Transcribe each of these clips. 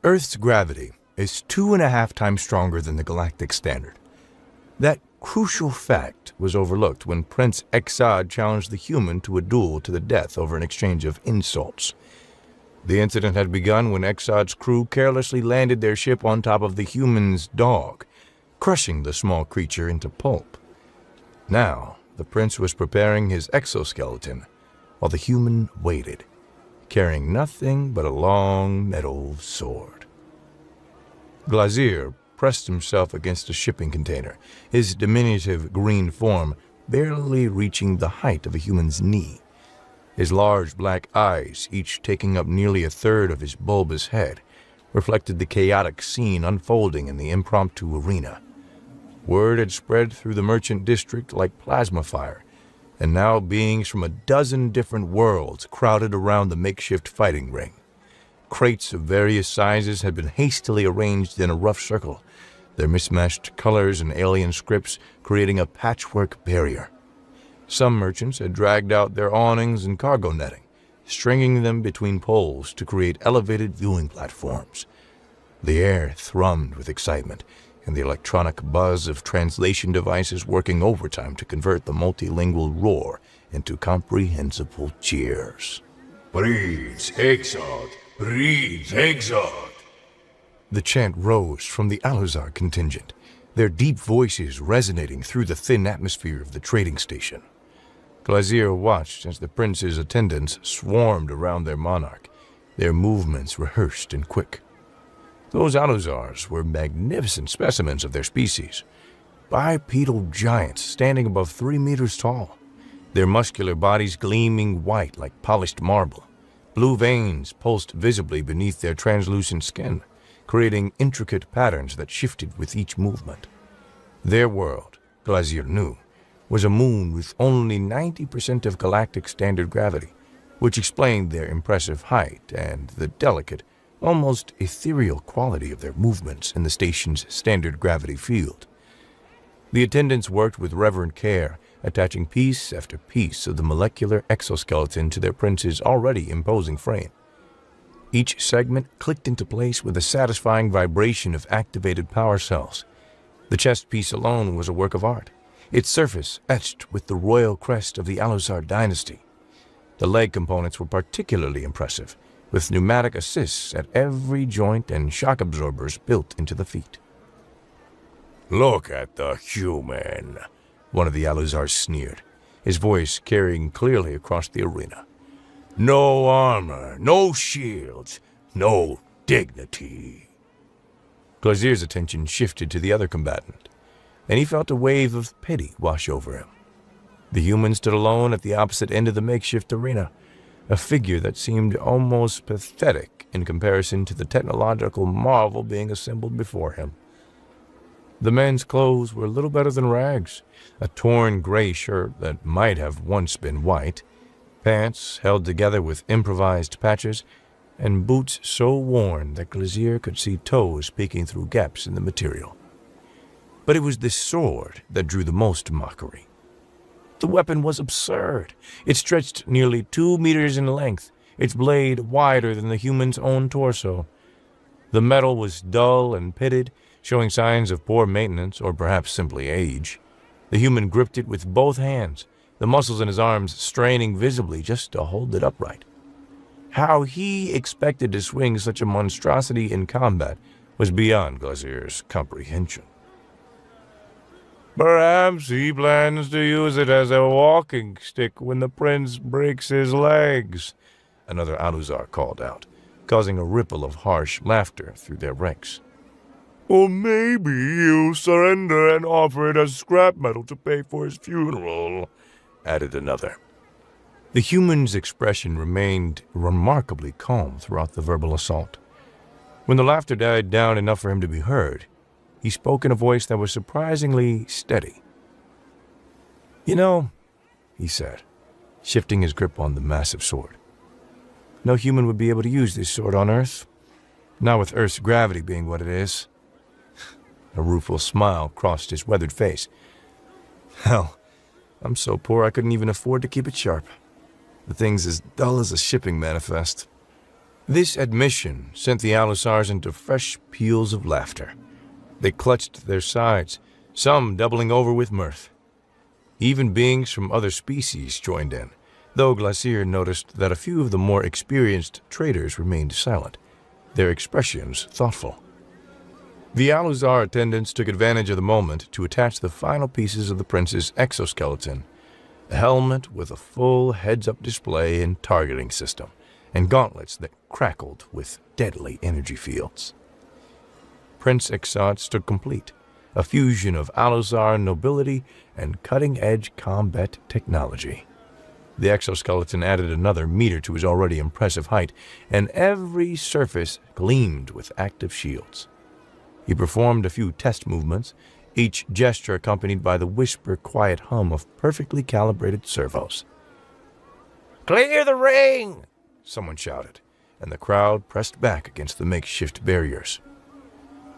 Earth's gravity is 2.5 times stronger than the galactic standard. That crucial fact was overlooked when Prince Exod challenged the human to a duel to the death over an exchange of insults. The incident had begun when Exod's crew carelessly landed their ship on top of the human's dog, crushing the small creature into pulp. Now, the prince was preparing his exoskeleton, while the human waited, carrying nothing but a long metal sword. Glazier pressed himself against a shipping container, his diminutive green form barely reaching the height of a human's knee. His large black eyes, each taking up nearly a third of his bulbous head, reflected the chaotic scene unfolding in the impromptu arena. Word had spread through the merchant district like plasma fire, and now beings from a dozen different worlds crowded around the makeshift fighting ring. Crates of various sizes had been hastily arranged in a rough circle, their mismatched colors and alien scripts creating a patchwork barrier. Some merchants had dragged out their awnings and cargo netting, stringing them between poles to create elevated viewing platforms. The air thrummed with excitement, and the electronic buzz of translation devices working overtime to convert the multilingual roar into comprehensible cheers. Breathe, Exod! Breathe, Exod! The chant rose from the Aluzar contingent, their deep voices resonating through the thin atmosphere of the trading station. Glazier watched as the prince's attendants swarmed around their monarch, their movements rehearsed and quick. Those Aluzars were magnificent specimens of their species, bipedal giants standing above 3 meters tall, their muscular bodies gleaming white like polished marble. Blue veins pulsed visibly beneath their translucent skin, creating intricate patterns that shifted with each movement. Their world, Glazier knew, was a moon with only 90% of galactic standard gravity, which explained their impressive height and the delicate, almost ethereal quality of their movements in the station's standard gravity field. The attendants worked with reverent care, attaching piece after piece of the molecular exoskeleton to their prince's already imposing frame. Each segment clicked into place with a satisfying vibration of activated power cells. The chest piece alone was a work of art, its surface etched with the royal crest of the Aluzar dynasty. The leg components were particularly impressive, with pneumatic assists at every joint and shock absorbers built into the feet. Look at the human, one of the Aluzars sneered, his voice carrying clearly across the arena. No armor, no shields, no dignity. Glazier's attention shifted to the other combatant, and he felt a wave of pity wash over him. The human stood alone at the opposite end of the makeshift arena, a figure that seemed almost pathetic in comparison to the technological marvel being assembled before him. The man's clothes were little better than rags, a torn gray shirt that might have once been white, pants held together with improvised patches, and boots so worn that Glazier could see toes peeking through gaps in the material. But it was this sword that drew the most mockery. The weapon was absurd. It stretched nearly 2 meters in length, its blade wider than the human's own torso. The metal was dull and pitted, showing signs of poor maintenance or perhaps simply age. The human gripped it with both hands, the muscles in his arms straining visibly just to hold it upright. How he expected to swing such a monstrosity in combat was beyond Glazier's comprehension. Perhaps he plans to use it as a walking stick when the prince breaks his legs, another Aluzar called out, causing a ripple of harsh laughter through their ranks. Or maybe he'll surrender and offer it as scrap metal to pay for his funeral, added another. The human's expression remained remarkably calm throughout the verbal assault. When the laughter died down enough for him to be heard, he spoke in a voice that was surprisingly steady. You know, he said, shifting his grip on the massive sword, no human would be able to use this sword on Earth, not with Earth's gravity being what it is. A rueful smile crossed his weathered face. Hell, I'm so poor I couldn't even afford to keep it sharp. The thing's as dull as a shipping manifest. This admission sent the Alusars into fresh peals of laughter. They clutched their sides, some doubling over with mirth. Even beings from other species joined in, though Glacier noticed that a few of the more experienced traders remained silent, their expressions thoughtful. The Alusar attendants took advantage of the moment to attach the final pieces of the prince's exoskeleton, a helmet with a full heads-up display and targeting system, and gauntlets that crackled with deadly energy fields. Prince Exod stood complete, a fusion of Alusar nobility and cutting-edge combat technology. The exoskeleton added another meter to his already impressive height, and every surface gleamed with active shields. He performed a few test movements, each gesture accompanied by the whisper-quiet hum of perfectly calibrated servos. "Clear the ring!" someone shouted, and the crowd pressed back against the makeshift barriers.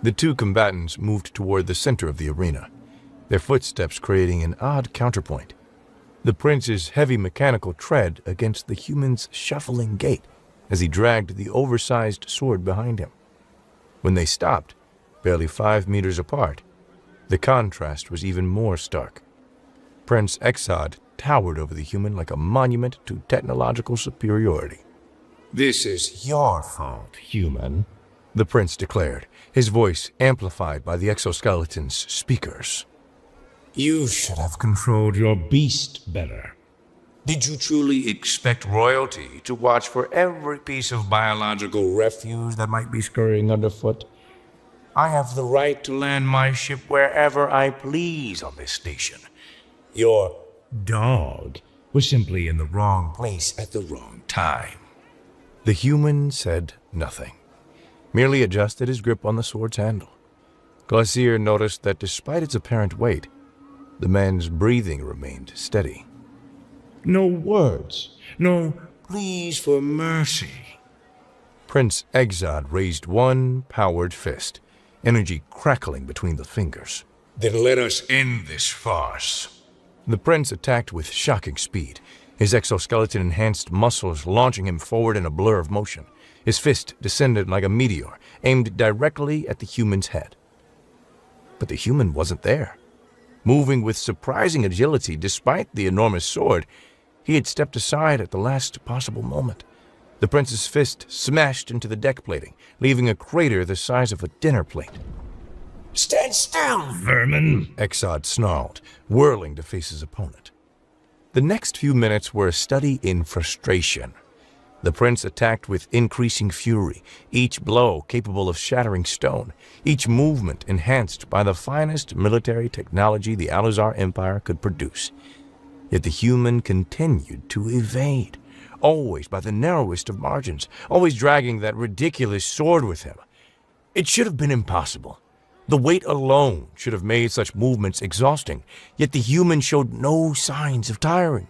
The two combatants moved toward the center of the arena, their footsteps creating an odd counterpoint. The prince's heavy mechanical tread against the human's shuffling gait as he dragged the oversized sword behind him. When they stopped, barely 5 meters apart, the contrast was even more stark. Prince Exod towered over the human like a monument to technological superiority. "This is your fault, human," the prince declared, his voice amplified by the exoskeleton's speakers. "You should have controlled your beast better. Did you truly expect royalty to watch for every piece of biological refuse that might be scurrying underfoot? I have the right to land my ship wherever I please on this station. Your dog was simply in the wrong place at the wrong time." The human said nothing, merely adjusted his grip on the sword's handle. Glacier noticed that despite its apparent weight, the man's breathing remained steady. "No words, no pleas for mercy." Prince Exod raised one powered fist, energy crackling between the fingers. "Then let us end this farce." The prince attacked with shocking speed, his exoskeleton-enhanced muscles launching him forward in a blur of motion. His fist descended like a meteor, aimed directly at the human's head. But the human wasn't there. Moving with surprising agility despite the enormous sword, he had stepped aside at the last possible moment. The prince's fist smashed into the deck plating, leaving a crater the size of a dinner plate. "Stand still, vermin!" Exod snarled, whirling to face his opponent. The next few minutes were a study in frustration. The prince attacked with increasing fury, each blow capable of shattering stone, each movement enhanced by the finest military technology the Alusar Empire could produce. Yet the human continued to evade, always by the narrowest of margins, always dragging that ridiculous sword with him. It should have been impossible. The weight alone should have made such movements exhausting, yet the human showed no signs of tiring.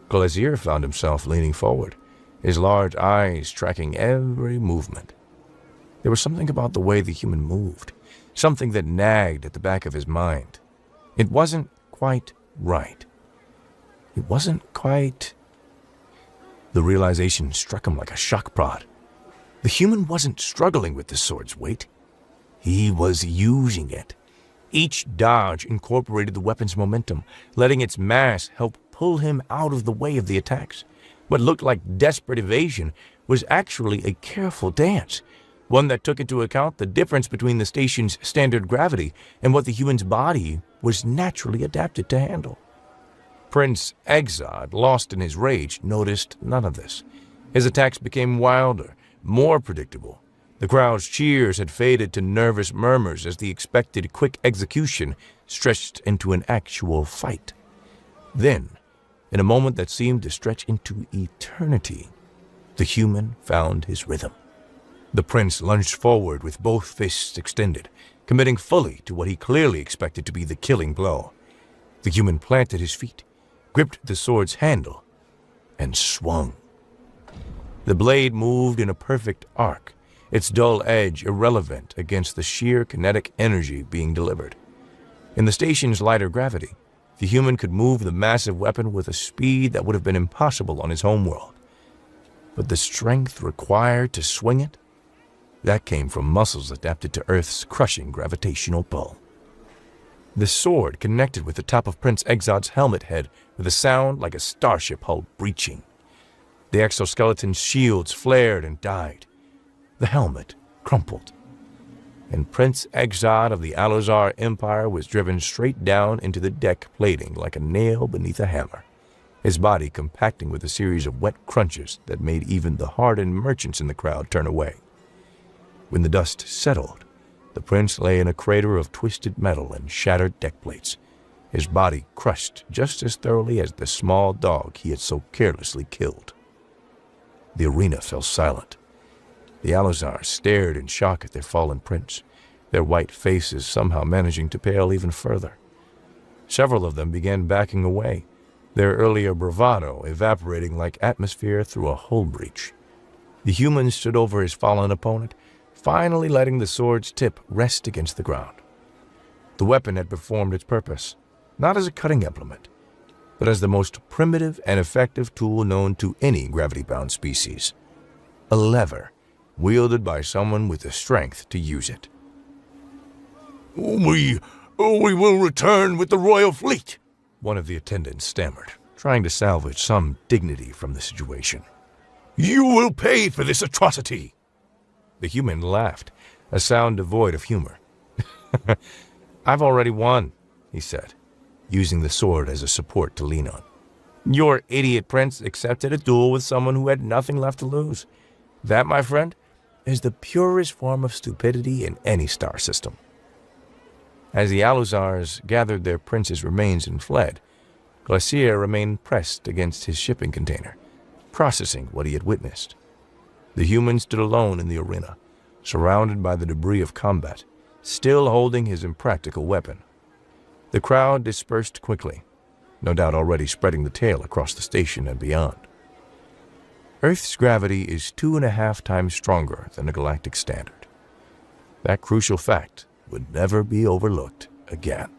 Glacier found himself leaning forward, his large eyes tracking every movement. There was something about the way the human moved, something that nagged at the back of his mind. It wasn't quite right. It wasn't quite... The realization struck him like a shock prod. The human wasn't struggling with the sword's weight. He was using it. Each dodge incorporated the weapon's momentum, letting its mass help pull him out of the way of the attacks. What looked like desperate evasion was actually a careful dance, one that took into account the difference between the station's standard gravity and what the human's body was naturally adapted to handle. Prince Exod, lost in his rage, noticed none of this. His attacks became wilder, more predictable. The crowd's cheers had faded to nervous murmurs as the expected quick execution stretched into an actual fight. Then, in a moment that seemed to stretch into eternity, the human found his rhythm. The prince lunged forward with both fists extended, committing fully to what he clearly expected to be the killing blow. The human planted his feet, gripped the sword's handle, and swung. The blade moved in a perfect arc, its dull edge irrelevant against the sheer kinetic energy being delivered. In the station's lighter gravity, the human could move the massive weapon with a speed that would have been impossible on his homeworld. But the strength required to swing it? That came from muscles adapted to Earth's crushing gravitational pull. The sword connected with the top of Prince Exod's helmet head with a sound like a starship hull breaching. The exoskeleton's shields flared and died. The helmet crumpled. And Prince Exod of the Alozar Empire was driven straight down into the deck plating like a nail beneath a hammer, his body compacting with a series of wet crunches that made even the hardened merchants in the crowd turn away. When the dust settled, the prince lay in a crater of twisted metal and shattered deck plates, his body crushed just as thoroughly as the small dog he had so carelessly killed. The arena fell silent. The Alozars stared in shock at their fallen prince, their white faces somehow managing to pale even further. Several of them began backing away, their earlier bravado evaporating like atmosphere through a hull breach. The human stood over his fallen opponent, finally letting the sword's tip rest against the ground. The weapon had performed its purpose, not as a cutting implement, but as the most primitive and effective tool known to any gravity-bound species. A lever, wielded by someone with the strength to use it. We will return with the royal fleet," one of the attendants stammered, trying to salvage some dignity from the situation. "You will pay for this atrocity." The human laughed, a sound devoid of humor. "I've already won," he said, using the sword as a support to lean on. "Your idiot prince accepted a duel with someone who had nothing left to lose. That, my friend, is the purest form of stupidity in any star system." As the Alozars gathered their prince's remains and fled, Glacier remained pressed against his shipping container, processing what he had witnessed. The human stood alone in the arena, surrounded by the debris of combat, still holding his impractical weapon. The crowd dispersed quickly, no doubt already spreading the tale across the station and beyond. Earth's gravity is 2.5 times stronger than the galactic standard. That crucial fact would never be overlooked again.